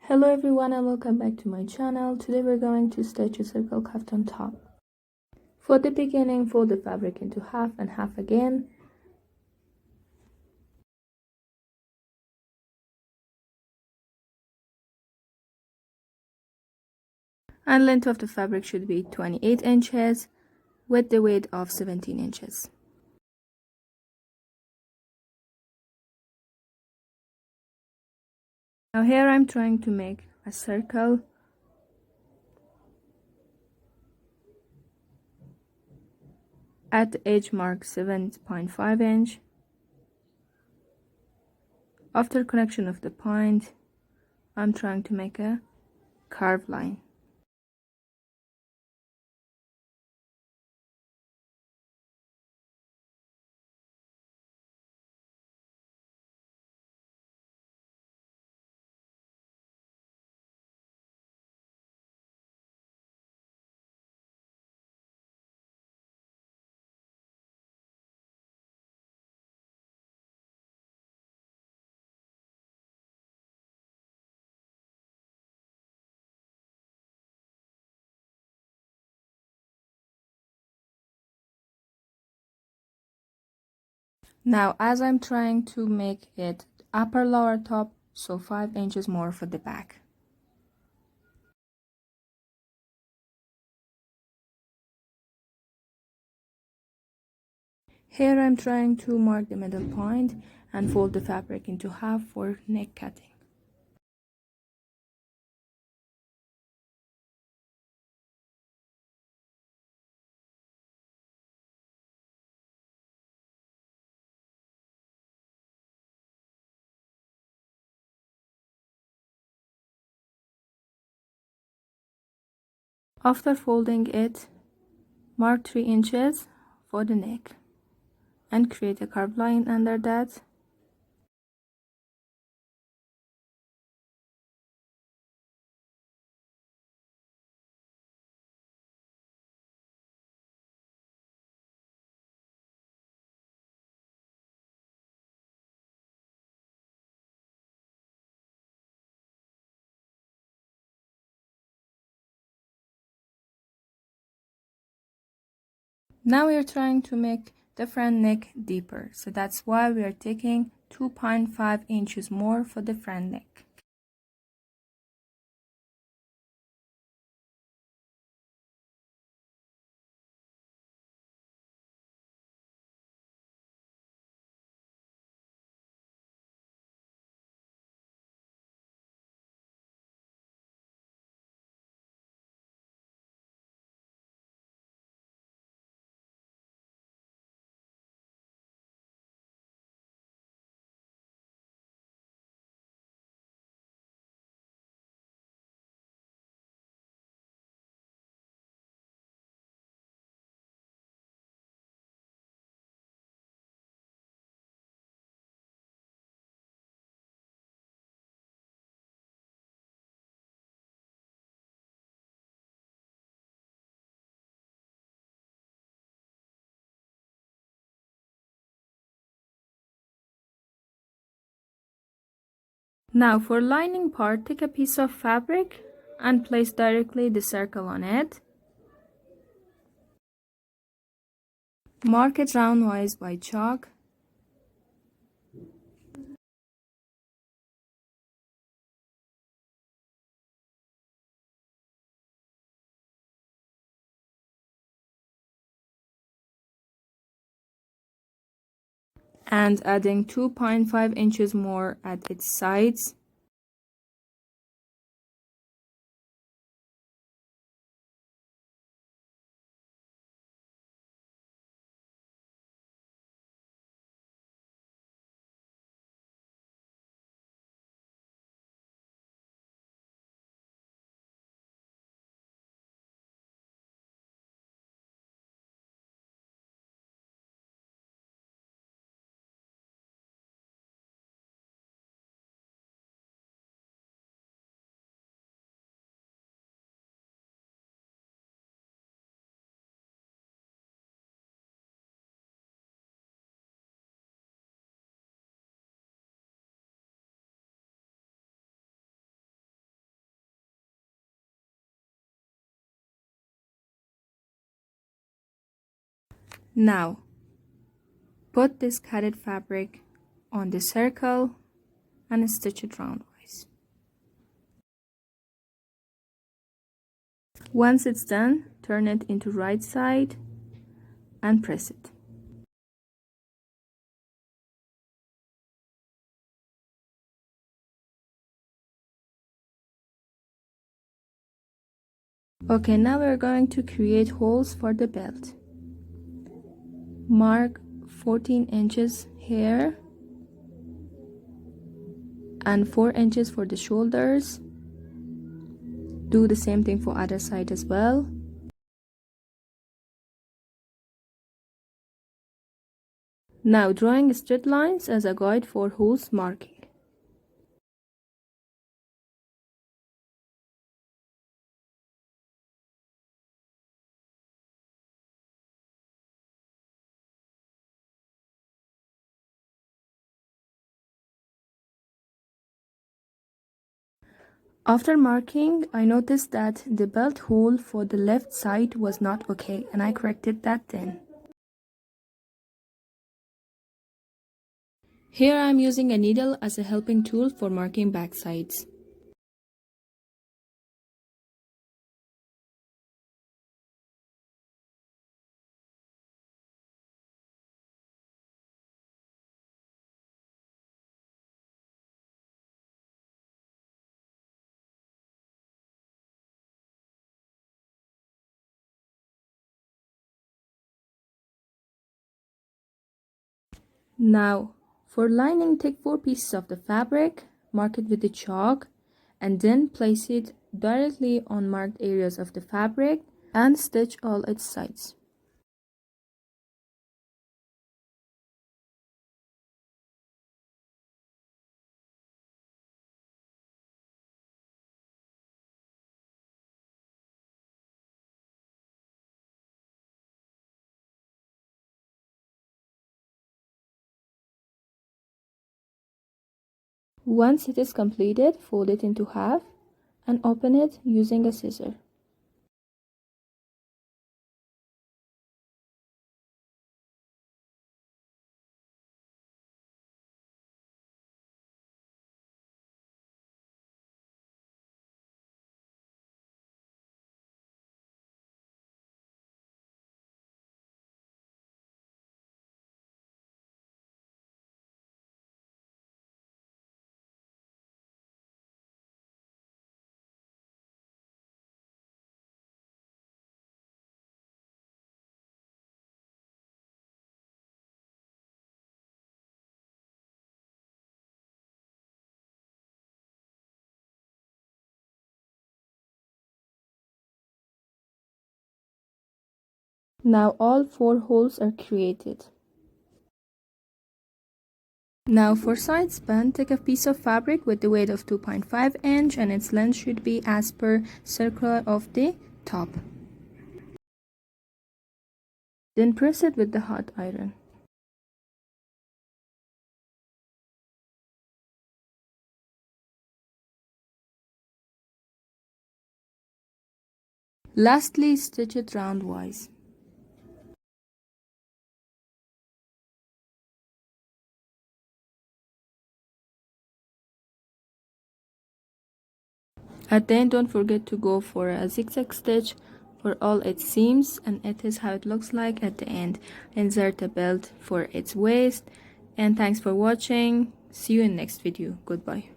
Hello everyone and welcome back to my channel. Today we're going to stitch a circle kaftan top. For the beginning, fold the fabric into half and half again. And length of the fabric should be 28 inches with the width of 17 inches. Now here I'm trying to make a circle. At the edge mark 7.5 inch. After connection of the point, I'm trying to make a curved line. Now as I'm trying to make it upper lower top, so 5 inches more for the back. Here I'm trying to mark the middle point and fold the fabric into half for neck cutting. After folding it, mark 3 inches for the neck and create a curved line under that. Now we are trying to make the front neck deeper, so that's why we are taking 2.5 inches more for the front neck. Now for lining part, take a piece of fabric and place directly the circle on it. Mark it roundwise by chalk. And adding 2.5 inches more at its sides. Now, put this cutted fabric on the circle and stitch it roundwise. Once it's done, turn it into right side and press it. Okay, now we're going to create holes for the belt. Mark 14 inches here and 4 inches for the shoulders. Do the same thing for other side as well. Now drawing straight lines as a guide for holes marking. After marking, I noticed that the belt hole for the left side was not okay, and I corrected that then. Here I'm using a needle as a helping tool for marking back sides. Now, for lining, take 4 pieces of the fabric, mark it with the chalk, and then place it directly on marked areas of the fabric and stitch all its sides. Once it is completed, fold it into half and open it using a scissor. Now all 4 holes are created. Now for side span, take a piece of fabric with the weight of 2.5 inch and its length should be as per circle of the top. Then press it with the hot iron. Lastly, stitch it roundwise. At the end, don't forget to go for a zigzag stitch for all its seams, and it is how it looks like at the end. Insert a belt for its waist, and thanks for watching. See you in next video. Goodbye.